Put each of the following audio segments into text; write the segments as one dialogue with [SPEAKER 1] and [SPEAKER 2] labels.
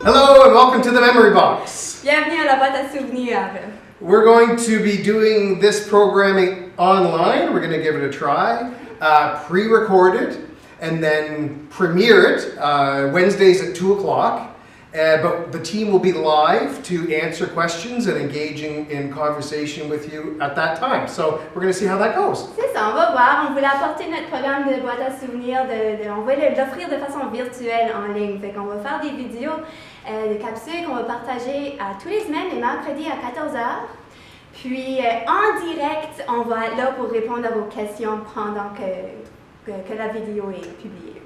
[SPEAKER 1] Hello and welcome to the Memory Box.
[SPEAKER 2] Bienvenue à la boîte à souvenirs.
[SPEAKER 1] We're going to be doing this programming online. We're going to give it a try, pre-recorded, and then premiere it Wednesdays at 2 o'clock. But the team will be live to answer questions and engaging in conversation with you at that time. So we're going to see how that goes.
[SPEAKER 2] C'est ça, on va voir. On voulait apporter notre programme de boîte à souvenirs, on va l'offrir de façon virtuelle en ligne. Fait qu'on va faire des vidéos, des capsules qu'on va partager à tous les semaines, les mercredis à 14h. Puis en direct, on va être là pour répondre à vos questions pendant que la vidéo est publiée.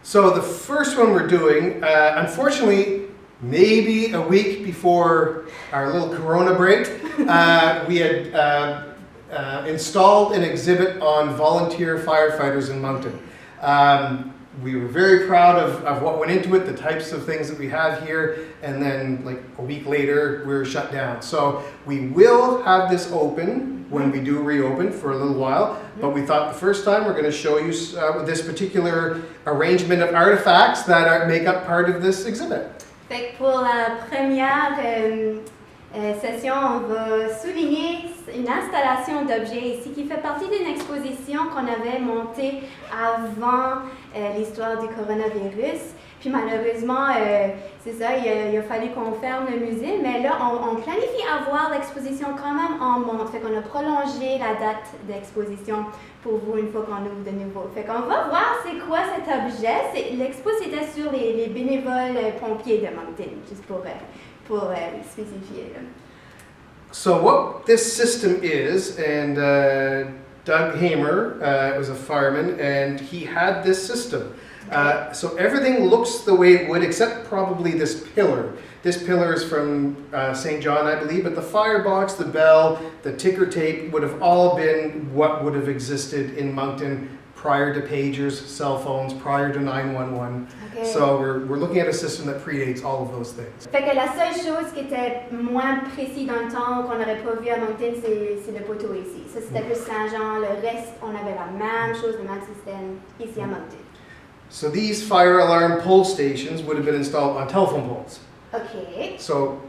[SPEAKER 1] So the first one we're doing, unfortunately, maybe a week before our little Corona break, we had installed an exhibit on volunteer firefighters in Moncton. We were very proud of what went into it, the types of things that we have here, and then like a week later, we were shut down. So we will have this open when we do reopen for a little while, but we thought the first time we're going to show you this particular arrangement of artifacts that make up part of this exhibit.
[SPEAKER 2] Fait que pour la première session, on va souligner une installation d'objets ici qui fait partie d'une exposition qu'on avait montée avant l'histoire du coronavirus. Puis malheureusement, c'est ça, il a fallu qu'on ferme le musée, mais là, on planifie avoir l'exposition quand même en monte. Fait qu'on a prolongé la date d'exposition pour vous une fois qu'on ouvre de nouveau. Fait qu'on va voir c'est quoi cet objet. L'expo, c'était sur les bénévoles pompiers de Moncton, juste pour spécifier.
[SPEAKER 1] So what this system is, and Doug Hamer was a fireman, and he had this system. So everything looks the way it would, except probably this pillar. This pillar is from St. John, I believe, but the firebox, the bell, the ticker tape would have all been what would have existed in Moncton prior to pagers, cell phones, prior to 911. Okay. So we're looking at a system that predates all of those things.
[SPEAKER 2] Fait que la seule chose qui était moins précis dans le temps qu'on n'aurait pas vu à Moncton, c'est le poteau ici. Ça c'était plus Saint-Jean. Le reste, on avait la même chose, le même système ici à Moncton.
[SPEAKER 1] So these fire alarm pole stations would have been installed on telephone poles.
[SPEAKER 2] Okay.
[SPEAKER 1] So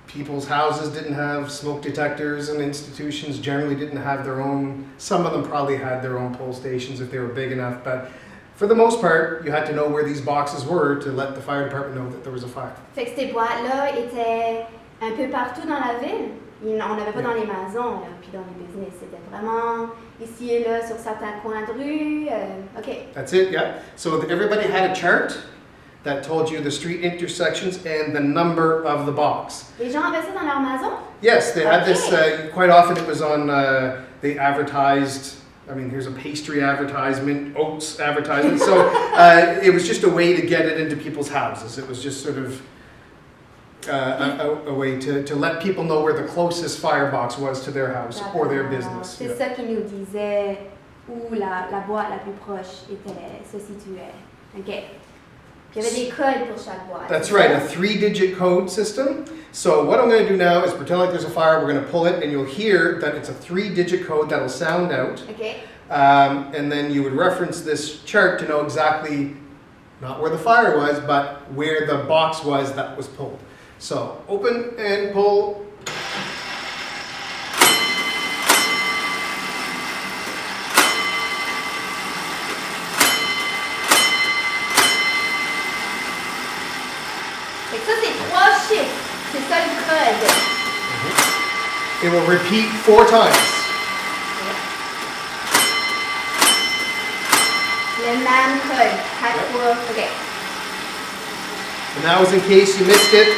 [SPEAKER 1] people's houses didn't have smoke detectors, and institutions generally didn't have their own. Some of them probably had their own pole stations if they were big enough, but for the most part, you had to know where these boxes were to let the fire department know that there was a fire.
[SPEAKER 2] Fait que ces boîtes-là étaient un peu partout dans la ville. On n'avait pas dans les maisons, là, puis dans les business. C'était vraiment ici et là sur certains coins de rue. OK.
[SPEAKER 1] That's it, yeah. So everybody had a chart that told you the street intersections and the number of the box.
[SPEAKER 2] Les gens avaient ça dans leur maison?
[SPEAKER 1] Yes, they had this, quite often it was on, they advertised, I mean, here's a pastry advertisement, oats advertisement. So it was just a way to get it into people's houses. It was just sort of a way to let people know where the closest firebox was to their house or their business.
[SPEAKER 2] C'est ça qui nous disait où la boîte la plus proche se situait. OK. Il y avait des codes pour chaque boîte.
[SPEAKER 1] That's right, a 3-digit code system. So what I'm going to do now is pretend like there's a fire. We're going to pull it, and you'll hear that it's a 3-digit code that'll sound out.
[SPEAKER 2] Okay.
[SPEAKER 1] And then you would reference this chart to know exactly not where the fire was, but where the box was that was pulled. So open and pull.
[SPEAKER 2] Ça, c'est 3 chiffres. C'est ça le code.
[SPEAKER 1] It will repeat 4 times.
[SPEAKER 2] Le même code. Chaque fois. OK.
[SPEAKER 1] And that was in case you missed it.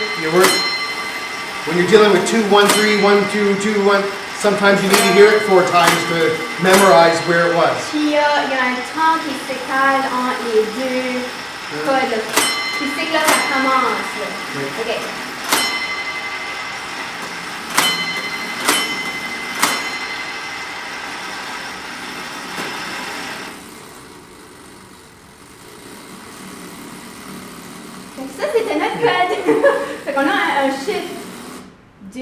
[SPEAKER 1] When you're dealing with 2, 1, 3, 1, 2, 2, 1, sometimes you need to hear it 4 times to memorize where it was.
[SPEAKER 2] Puis il y a un temps qui s'écale entre les deux codes. Puis c'est que là, ça commence. Là.
[SPEAKER 1] Oui.
[SPEAKER 2] OK. Donc ça, c'était notre code. Fait qu'on a un chiffre 2,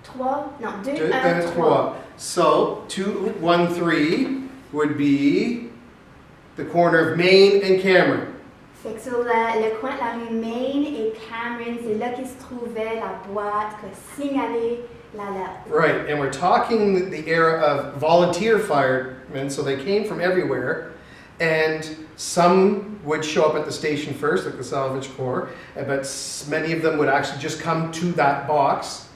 [SPEAKER 2] 3, non, 2, 1, 3.
[SPEAKER 1] So 2, 1, 3 would be the corner of Main and Cameron.
[SPEAKER 2] Fait que sur le coin de la rue Main et Cameron, c'est là qu'il se trouvait la boîte qui a signalé l'alerte.
[SPEAKER 1] Right, and we're talking the era of volunteer firemen, so they came from everywhere, and some would show up at the station first, like the Salvage Corps, but many of them would actually just come to that box.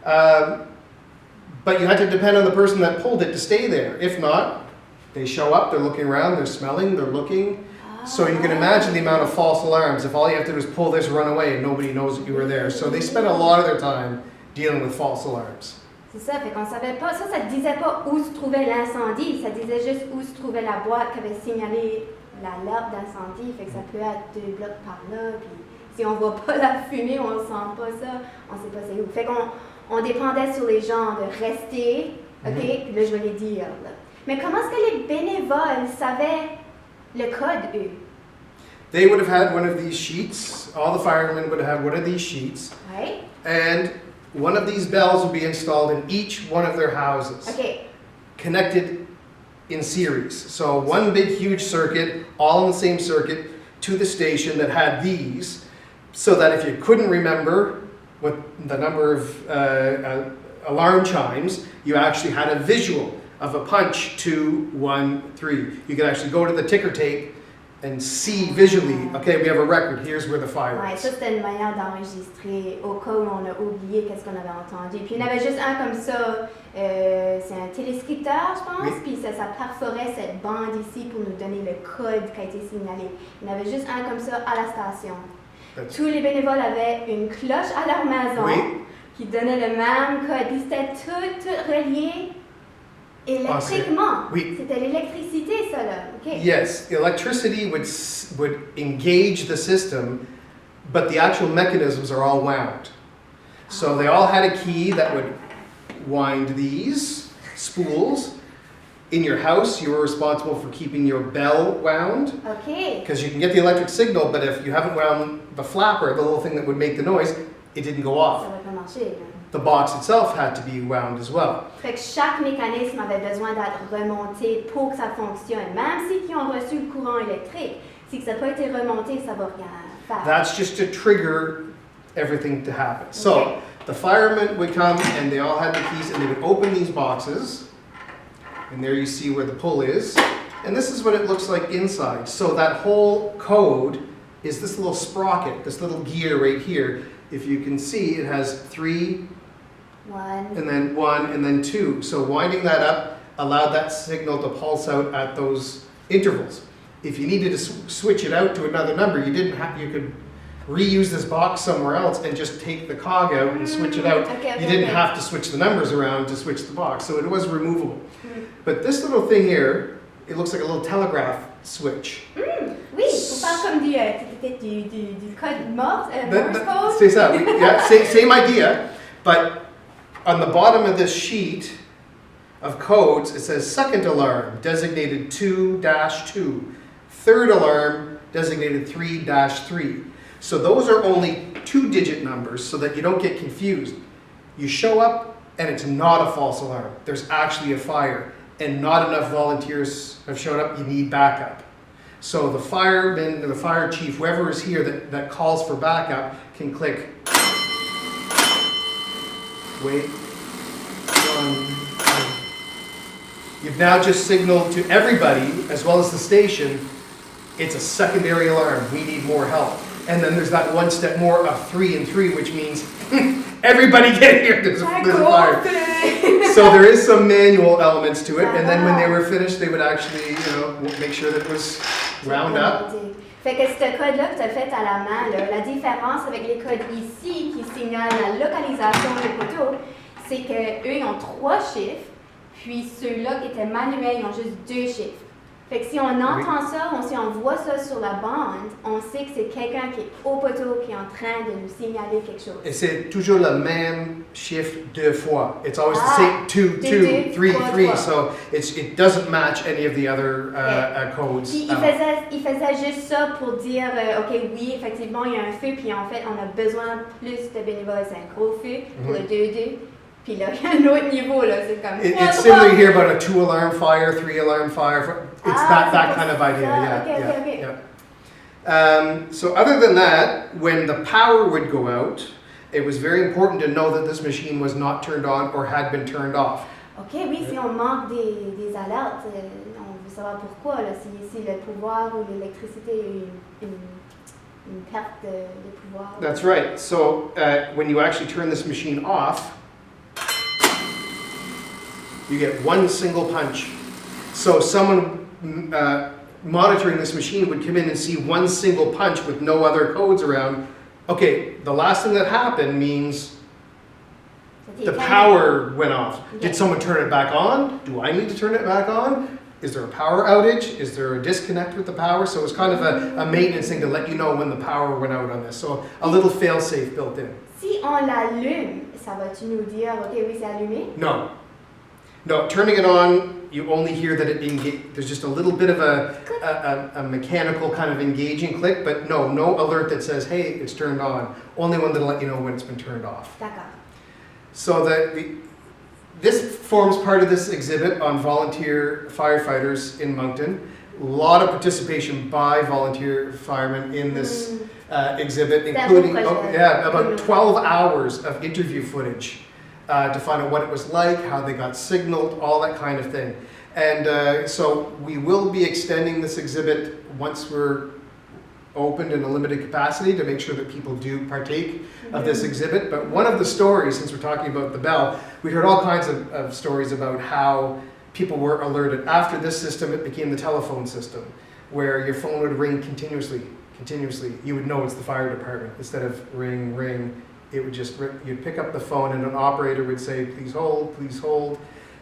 [SPEAKER 1] But you had to depend on the person that pulled it to stay there. If not, they show up, they're looking around, they're smelling, they're looking. So you can imagine the amount of false alarms if all you have to do is pull this, run away, and nobody knows that you were there. So they spent a lot of their time dealing with false alarms.
[SPEAKER 2] C'est ça, fait qu'on savait pas, ça disait pas où se trouvait l'incendie, ça disait juste où se trouvait la boîte qui avait signalé l'alerte d'incendie, fait que ça peut être 2 blocs par là, puis si on voit pas la fumée, on sent pas ça, on sait pas c'est où. Fait qu'on dépendait sur les gens de rester, ok, puis là je vais les dire. Là. Mais comment est-ce que les bénévoles savaient le code, eux?
[SPEAKER 1] They would have had one of these sheets, all the firemen would have had one of these sheets,
[SPEAKER 2] Ouais.
[SPEAKER 1] and one of these bells would be installed in each one of their houses,
[SPEAKER 2] Ok.
[SPEAKER 1] connected in series. So one big huge circuit, all in the same circuit, to the station that had these, so that if you couldn't remember what the number of alarm chimes, you actually had a visual of a punch, 2, 1, 3. You could actually go to the ticker tape and see visually, okay, we have a record, here's where the fire
[SPEAKER 2] Ouais,
[SPEAKER 1] is.
[SPEAKER 2] ça c'était une manière d'enregistrer au cas où on a oublié qu'est-ce qu'on avait entendu. Puis il y en avait juste un comme ça, c'est un téléscripteur, je pense,
[SPEAKER 1] Oui.
[SPEAKER 2] puis ça perforait cette bande ici pour nous donner le code qui a été signalé. Il y en avait juste un comme ça à la station.
[SPEAKER 1] That's-
[SPEAKER 2] Tous les bénévoles avaient une cloche à leur maison
[SPEAKER 1] Oui.
[SPEAKER 2] qui donnait le même code. Puis c'était tout relié électriquement.
[SPEAKER 1] Oui.
[SPEAKER 2] C'était l'électricité, ça là. OK.
[SPEAKER 1] Yes, electricity would engage the system, but the actual mechanisms are all wound. So they all had a key that would wind these spools. In your house, you were responsible for keeping your bell wound,
[SPEAKER 2] OK.
[SPEAKER 1] because you can get the electric signal, but if you haven't wound the flapper, the little thing that would make the noise, it didn't go
[SPEAKER 2] Ça
[SPEAKER 1] off.
[SPEAKER 2] va pas marcher, là.
[SPEAKER 1] The box itself had to be wound as well.
[SPEAKER 2] Fait que chaque mécanisme avait besoin d'être remonté pour que ça fonctionne. Même ceux qui ont reçu le courant électrique, si ça n'a pas été remonté, ça va rien faire.
[SPEAKER 1] That's just to trigger everything to happen. So
[SPEAKER 2] Okay.
[SPEAKER 1] the firemen would come and they all had the keys and they would open these boxes. And there you see where the pull is. And this is what it looks like inside. So that whole code is this little sprocket, this little gear right here. If you can see, it has 3
[SPEAKER 2] One.
[SPEAKER 1] and then 1 and then 2. So winding that up allowed that signal to pulse out at those intervals. If you needed to switch it out to another number, you could reuse this box somewhere else and just take the cog out and switch it out.
[SPEAKER 2] Okay,
[SPEAKER 1] You didn't
[SPEAKER 2] okay.
[SPEAKER 1] have to switch the numbers around to switch the box, so it was removable. But this little thing here, it looks like a little telegraph switch.
[SPEAKER 2] Oui, faut faire comme du code Morse, Morse code.
[SPEAKER 1] C'est ça, yeah, same idea, but on the bottom of this sheet of codes, it says second alarm designated 2-2, third alarm designated 3-3. So those are only 2-digit numbers so that you don't get confused. You show up and it's not a false alarm. There's actually a fire and not enough volunteers have shown up. You need backup. So the fireman, the fire chief, whoever is here that calls for backup can click. Wait. 1, 2. You've now just signaled to everybody, as well as the station, it's a secondary alarm. We need more help. And then there's that one step more of 3 and 3, which means everybody get here. There's a fire. So there is some manual elements to it. And then when they were finished, they would actually, make sure that it was wound up.
[SPEAKER 2] Fait que ce code-là que tu as fait à la main, là, la différence avec les codes ici qui signalent la localisation des poteaux, c'est qu'eux, ils ont 3 chiffres, puis ceux-là qui étaient manuels, ils ont juste 2 chiffres. Fait que si on entend ça, ou si on voit ça sur la bande, on sait que c'est quelqu'un qui est au poteau, qui est en train de nous signaler quelque chose.
[SPEAKER 1] Et c'est toujours le même chiffre 2 fois. It's always the
[SPEAKER 2] Ah,
[SPEAKER 1] same 2, 2,
[SPEAKER 2] 2,
[SPEAKER 1] 3, 3.
[SPEAKER 2] 3.
[SPEAKER 1] So it doesn't match any of the other codes.
[SPEAKER 2] Puis il faisait juste ça pour dire, OK, oui, effectivement, il y a un feu, puis en fait, on a besoin plus de bénévoles. C'est un gros feu pour le 2-2. Puis là, il y a un autre niveau, là, c'est comme...
[SPEAKER 1] It's similar here about a 2-alarm fire, 3-alarm fire. It's that kind of idea,
[SPEAKER 2] Okay.
[SPEAKER 1] So other than that, when the power would go out, it was very important to know that this machine was not turned on or had been turned off.
[SPEAKER 2] OK, oui, si on manque des alertes, on veut savoir pourquoi, là, si le pouvoir ou l'électricité a eu une perte de pouvoir.
[SPEAKER 1] That's right. So when you actually turn this machine off, you get one single punch. So someone monitoring this machine would come in and see one single punch with no other codes around. Okay, the last thing that happened means the power went off. Did someone turn it back on? Do I need to turn it back on? Is there a power outage? Is there a disconnect with the power? So it's kind of a maintenance thing to let you know when the power went out on this. So a little fail-safe built in.
[SPEAKER 2] Si on l'allume, ça va-tu nous dire, OK, oui, c'est allumé?
[SPEAKER 1] No. No, turning it on, you only hear that it there's just a little bit of a mechanical kind of engaging click, but no alert that says, hey, it's turned on. Only one that'll let you know when it's been turned off.
[SPEAKER 2] D'accord.
[SPEAKER 1] So this forms part of this exhibit on volunteer firefighters in Moncton. A lot of participation by volunteer firemen in this exhibit, including about 12 hours of interview footage to find out what it was like, how they got signaled, all that kind of thing. And so we will be extending this exhibit once we're opened in a limited capacity to make sure that people do partake of this exhibit. But one of the stories, since we're talking about the bell, we heard all kinds of stories about how people were alerted. After this system, it became the telephone system, where your phone would ring continuously. You would know it's the fire department. Instead of ring, ring, it would just ring. You'd pick up the phone and an operator would say, please hold,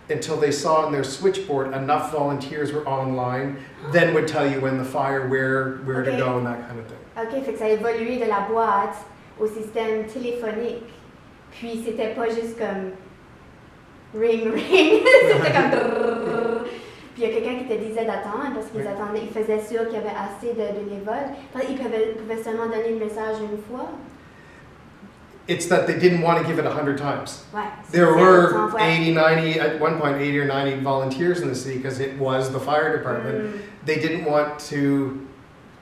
[SPEAKER 1] until they saw on their switchboard enough volunteers were online, then would tell you when the fire, where to go and that kind of thing.
[SPEAKER 2] OK, fait que ça a évolué de la boîte au système téléphonique. Puis c'était pas juste comme ring, ring, c'était comme drrrr. Puis il y a quelqu'un qui te disait d'attendre parce qu'ils attendaient, ils faisaient sûr qu'il y avait assez de bénévoles. Ils pouvaient seulement donner le message une fois.
[SPEAKER 1] It's that they didn't want to give it 100 times.
[SPEAKER 2] Ouais,
[SPEAKER 1] there were 80, 90, at one point 80 or 90 volunteers in the city because it was the fire department. They didn't want to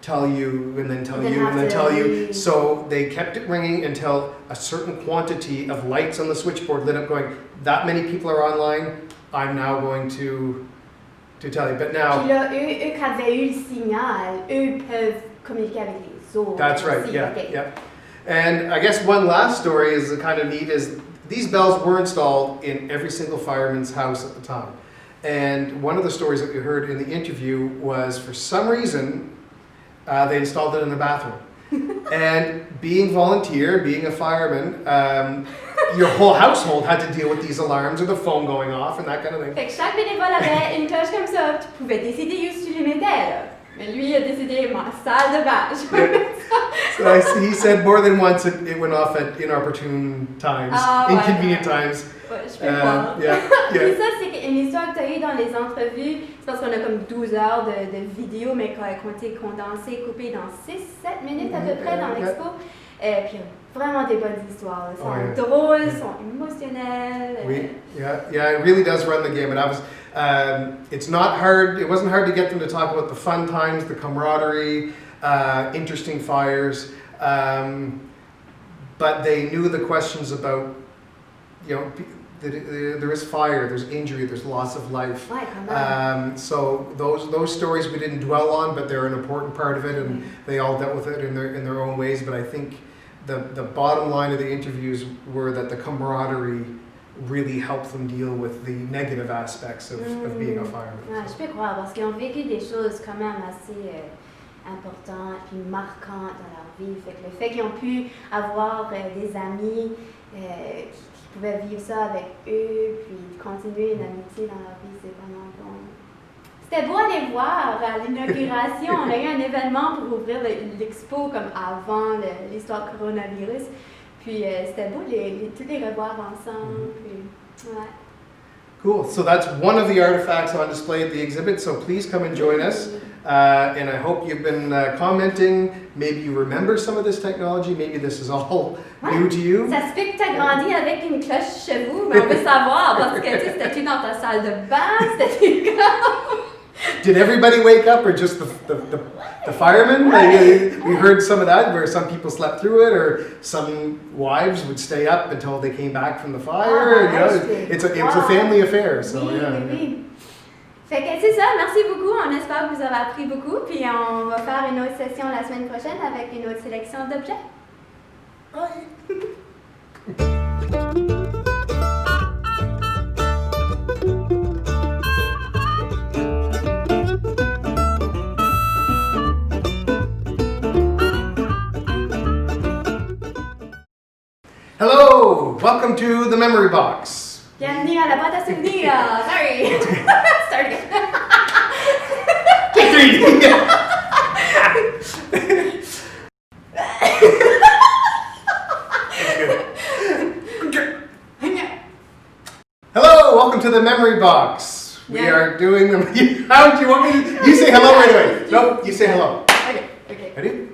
[SPEAKER 1] tell you and then tell you and then tell you. So they kept it ringing until a certain quantity of lights on the switchboard lit up going, that many people are online, I'm now going to tell you. But now...
[SPEAKER 2] Puis là, eux qui avaient eu le signal, eux peuvent communiquer avec les autres.
[SPEAKER 1] That's right, yeah. And I guess one last story is kind of neat is these bells were installed in every single fireman's house at the time. And one of the stories that we heard in the interview was for some reason they installed it in the bathroom. And being volunteer, being a fireman, your whole household had to deal with these alarms or the phone going off and that kind of thing.
[SPEAKER 2] Fait que chaque bénévole avait une cloche comme ça, tu pouvais décider où tu les mettais là. Mais lui, il a décidé ma salle de bain.
[SPEAKER 1] So he said more than once it went off at inopportune times, inconvenient times.
[SPEAKER 2] Ouais, je peux croire. Puis ça, c'est une histoire que tu as eue dans les entrevues. C'est parce qu'on a comme 12 heures de vidéos, mais qui ont été condensées, coupées dans 6-7 minutes à peu près dans l'expo. Puis vraiment des bonnes histoires. Elles sont drôles, elles sont émotionnelles.
[SPEAKER 1] Yeah, it really does run the game. And I was, it's not hard. It wasn't hard to get them to talk about the fun times, the camaraderie, interesting fires. But they knew the questions about, there is fire, there's injury, there's loss of life. So those stories we didn't dwell on, but they're an important part of it, and they all dealt with it in their own ways. But I think the bottom line of the interviews were that the camaraderie really helped them deal with the negative aspects of being a fireman.
[SPEAKER 2] Je peux croire, parce qu'ils ont vécu des choses quand même assez importantes et marquantes dans leur vie. Fait que le fait qu'ils ont pu avoir des amis qui pouvaient vivre ça avec eux, puis continuer une amitié dans leur vie, c'est vraiment bon. C'était beau à les voir à l'inauguration. On a eu un événement pour ouvrir l'expo comme avant l'histoire coronavirus. Puis c'était beau tous les revoir ensemble. Puis, ouais.
[SPEAKER 1] Cool. So that's one of the artifacts on display at the exhibit. So please come and join us. And I hope you've been commenting. Maybe you remember some of this technology. Maybe this is all new to you.
[SPEAKER 2] Ça se fait que tu as grandi avec une cloche chez vous, mais on veut savoir parce que c'était-tu dans ta salle de bain, c'était-tu
[SPEAKER 1] Did everybody wake up or just the firemen? Like, we heard some of that where some people slept through it or some wives would stay up until they came back from the fire. It was a family affair. So,
[SPEAKER 2] oui,
[SPEAKER 1] yeah.
[SPEAKER 2] oui. Fait que c'est ça, merci beaucoup. On espère que vous avez appris beaucoup. Puis on va faire une autre session la semaine prochaine avec une autre sélection d'objets.
[SPEAKER 1] Bye. Hello, welcome to the memory box.
[SPEAKER 2] Bienvenue à la boîte à souvenirs. Sorry. Start again.
[SPEAKER 1] Take 3. Hello, welcome to the memory box. We are doing them. How do you want me to? You say hello right away. No, you say hello.
[SPEAKER 2] Okay.
[SPEAKER 1] Ready?